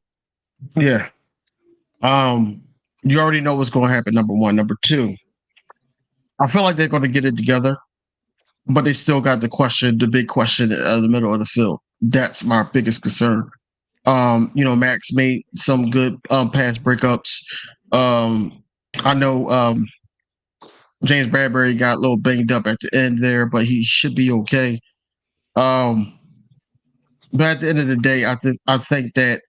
Yeah. You already know what's going to happen, number 1. Number 2, I feel like they're going to get it together, but they still got the big question in the middle of the field. That's my biggest concern. Max made some good pass breakups. I know James Bradbury got a little banged up at the end there, but he should be okay. But at the end of the day, I think that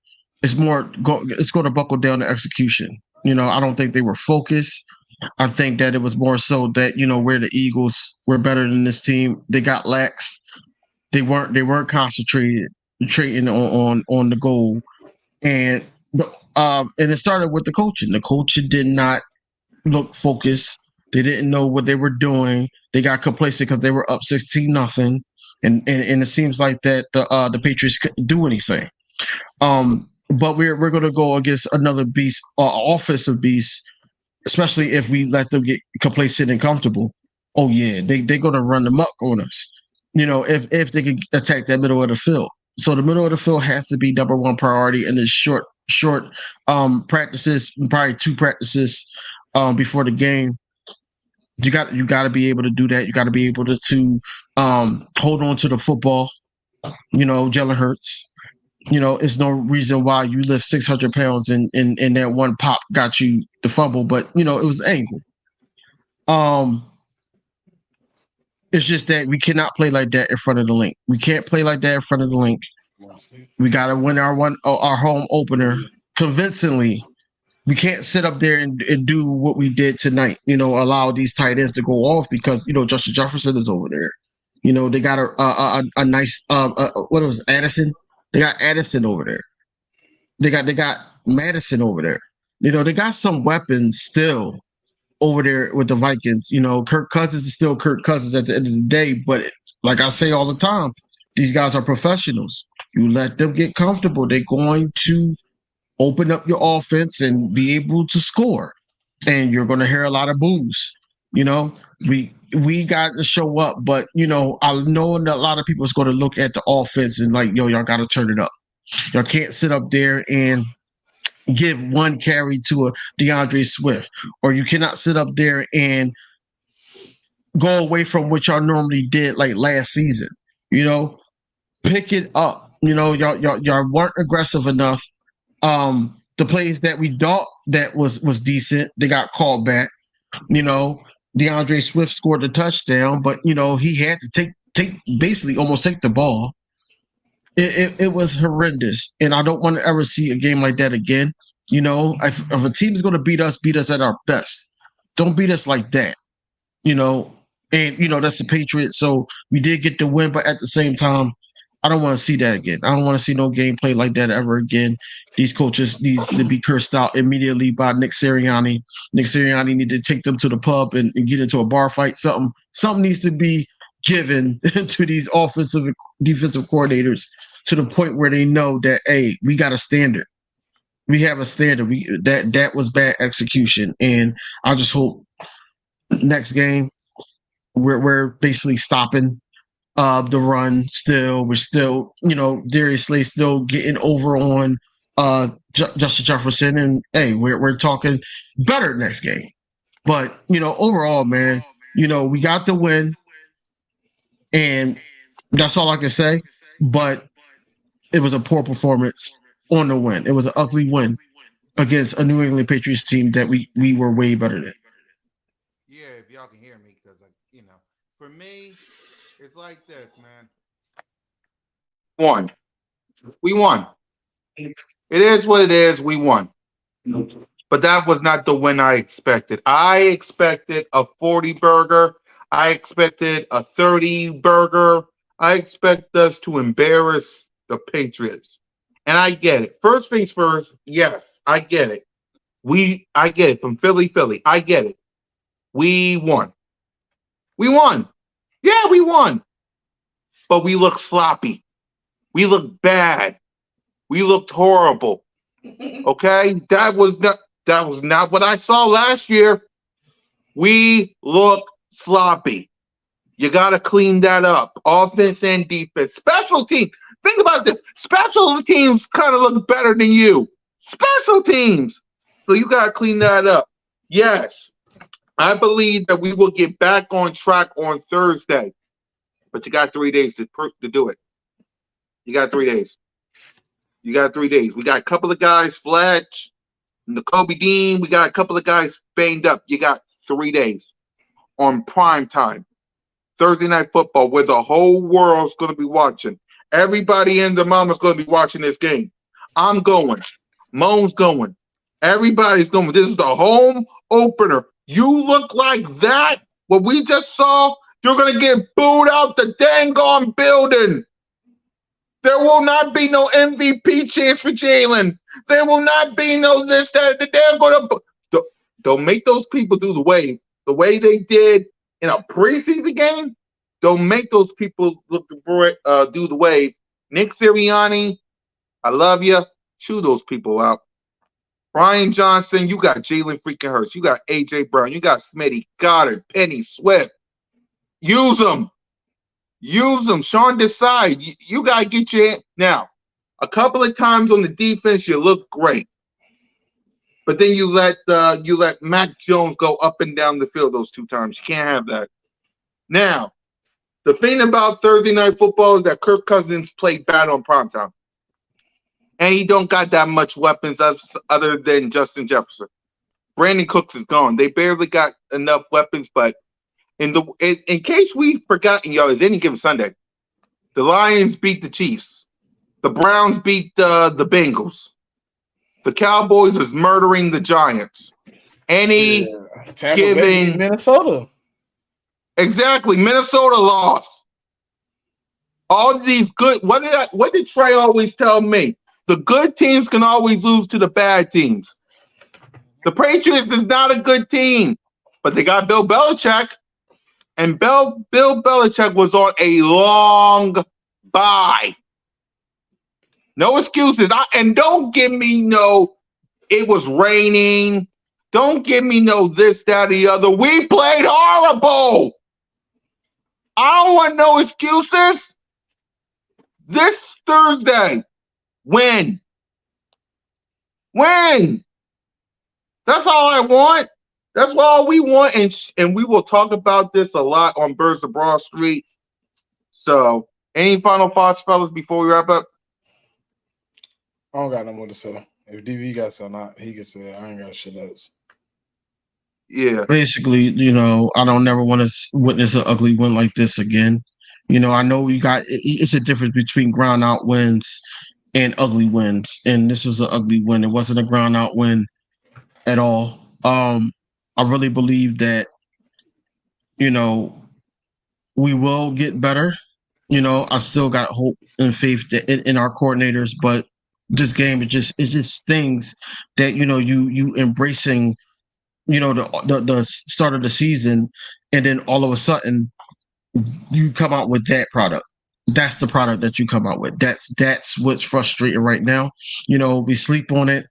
it's going to buckle down to execution. I don't think they were focused. I think that it was more so that where the Eagles were better than this team, they got lax. They weren't concentrating on the goal, and it started with the coaching. The coaching did not look focused. They didn't know what they were doing. They got complacent because they were up 16-0, and it seems like that the Patriots couldn't do anything. But we're going to go against another beast, offensive beast, especially if we let them get complacent and comfortable. Oh yeah, they're going to run them up on us. If they can attack that middle of the field. So the middle of the field has to be number 1 priority in this short practices, probably 2 practices before the game. You got to be able to do that. You got to be able to hold on to the football. Jalen Hurts. It's no reason why you lift 600 pounds and that one pop got you the fumble, but it was the angle. It's just that we cannot play like that in front of the Link. We can't play like that in front of the Link. We got to win our home opener convincingly We can't sit up there and do what we did tonight. Allow these tight ends to go off because Justin Jefferson is over there. They got a nice what was Addison? They got Addison over there. They got Madison over there. They got some weapons still over there with the Vikings. Kirk Cousins is still Kirk Cousins at the end of the day. But like I say all the time, these guys are professionals. You let them get comfortable. They're going to open up your offense and be able to score. And you're going to hear a lot of boos. We got to show up, but I know that a lot of people is going to look at the offense and like, y'all got to turn it up. Y'all can't sit up there and give one carry to a DeAndre Swift, or you cannot sit up there and go away from what y'all normally did like last season. Pick it up. Y'all weren't aggressive enough. The plays that we thought that was decent, they got called back. DeAndre Swift scored the touchdown, but he had to take basically almost take the ball. It was horrendous, and I don't want to ever see a game like that again. If a team is going to beat us at our best. Don't beat us like that. And that's the Patriots. So we did get the win, but at the same time, I don't want to see that again. I don't want to see no gameplay like that ever again. These coaches needs to be cursed out immediately by Nick Sirianni. Nick Sirianni need to take them to the pub and get into a bar fight. Something needs to be given to these offensive and defensive coordinators to the point where they know that, hey, we got a standard. We have a standard. That was bad execution, and I just hope next game we're basically stopping the run. Still, we're still Darius Slay still getting over on Justin Jefferson, and hey, we're talking better next game. But overall, man, we got the win, and that's all I can say. But it was a poor performance on the win. It was an ugly win against a New England Patriots team that we were way better than. Yeah, if y'all can hear me, because for me, it's like this, man. We won. It is what it is. We won. But that was not the win I expected. I expected a 40 burger. I expected a 30 burger. I expect us to embarrass the Patriots. And I get it. First things first, yes, I get it. I get it from Philly. I get it. We won. Yeah, we won. But we looked sloppy. We looked bad. We looked horrible. Okay? That was not what I saw last year. We look sloppy. You got to clean that up. Offense and defense. Special team. Think about this. Special teams kind of look better than you. Special teams. So you got to clean that up. Yes. I believe that we will get back on track on Thursday. But you got 3 days to do it. You got 3 days. We got a couple of guys, Fletch, N'Kobe Dean. We got a couple of guys banged up. You got 3 days on prime time. Thursday Night Football, where the whole world's going to be watching. Everybody and their mama's going to be watching this game. I'm going. Moan's going. Everybody's going. This is the home opener. You look like that, what we just saw, you're going to get booed out the dang on building. There will not be no MVP chance for Jalen. There will not be no this, that. They're going to don't make those people do the way they did in a preseason game. Don't make those people do the way. Nick Sirianni, I love you. Chew those people out. Brian Johnson, you got Jalen freaking Hurts. You got A.J. Brown. You got Smitty, Goddard, Penny, Swift. Use them. Sean Desai, you got to get your – now, a couple of times on the defense, you look great. But then you let Mac Jones go up and down the field those 2 times. You can't have that. Now, the thing about Thursday Night Football is that Kirk Cousins played bad on primetime. And he don't got that much weapons other than Justin Jefferson. Brandon Cooks is gone. They barely got enough weapons, but in case we've forgotten, y'all, is any given Sunday, the Lions beat the Chiefs. The Browns beat the Bengals. The Cowboys is murdering the Giants. Any Tampa Bay beat Minnesota. Exactly. Minnesota lost. All these good. What did Trey always tell me? The good teams can always lose to the bad teams. The Patriots is not a good team, but they got Bill Belichick, and Bill Belichick was on a long bye. No excuses. And don't give me no, it was raining. Don't give me no this, that, the other. We played horrible. I don't want no excuses. This Thursday, win. Win. That's all I want. That's all we want. And we will talk about this a lot on Birds of Broad Street. So, any final thoughts, fellas, before we wrap up? I don't got no more to say. If DV got something, he can say it. I ain't got shit else. Yeah. Basically, I don't never want to witness an ugly win like this again. I know it's a difference between ground out wins and ugly wins. And this was an ugly win. It wasn't a ground out win at all. I really believe that, we will get better. I still got hope and faith in our coordinators, but this game, it just things that, you embracing, the start of the season, and then all of a sudden you come out with that product. That's the product that you come out with. That's what's frustrating right now. We sleep on it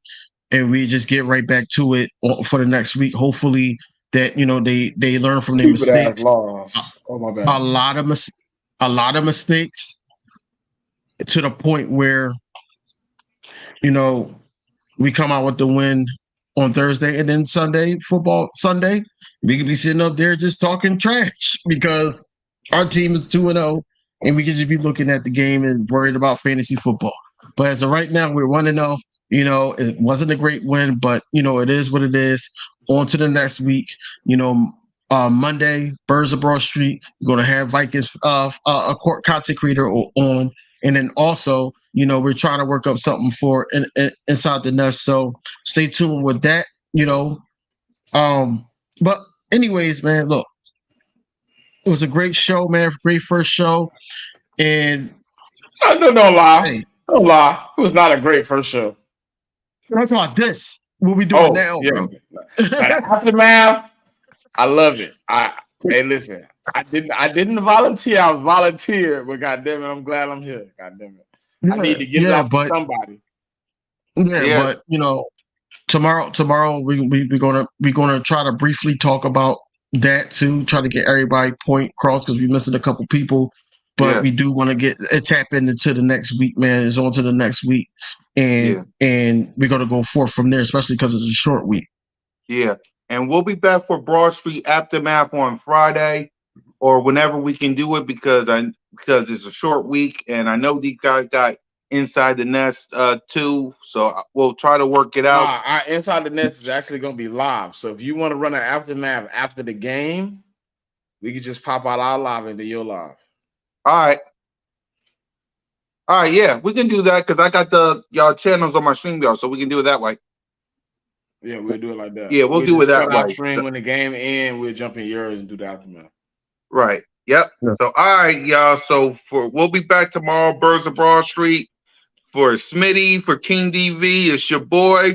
and we just get right back to it for the next week. Hopefully that, they learn from their mistakes. Oh my bad. A lot of mistakes to the point where, we come out with the win on Thursday, and then Sunday, we could be sitting up there just talking trash because our team is 2-0, and we could just be looking at the game and worried about fantasy football. But as of right now, we're 1-0. It wasn't a great win, but it is what it is. On to the next week. Monday, Birds of Broad Street. You're going to have Vikings a content creator on. And then also, we're trying to work up something for Inside the Nest. So stay tuned with that, But anyways, man, look, it was a great show, man. Great first show. And don't lie. Hey, don't lie. It was not a great first show. That's about this. What we doing now, yeah. bro? Aftermath. I love it. Hey, listen. I didn't volunteer. I was volunteered, but goddamn it, I'm glad I'm here. Goddamn it. Yeah, I need to get it out to somebody. Yeah, but tomorrow we're gonna try to briefly talk about that too. Try to get everybody point across because we're missing a couple people. But we do want to get tap into the next week, man. It's on to the next week, and we're gonna go forth from there, especially because it's a short week. Yeah, and we'll be back for Broad Street Aftermath on Friday or whenever we can do it because it's a short week, and I know these guys got Inside the Nest too, so we'll try to work it out. Our Inside the Nest is actually going to be live, so if you want to run an aftermath after the game, we can just pop out our live and do your live. All right, yeah, we can do that because I got y'all channels on my StreamYard, so we can do it that way. Yeah, we'll do it like that. Yeah, we'll do it that way. Stream when the game ends, we'll jump in yours and do the aftermath. Right. Yep. Yeah. So, all right, y'all. So we'll be back tomorrow, Birds of Broad Street. For Smitty, for King DV, it's your boy.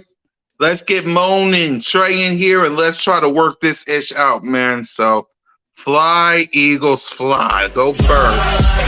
Let's get Moan and Trey in here and let's try to work this ish out, man. So fly, Eagles, fly. Go Birds.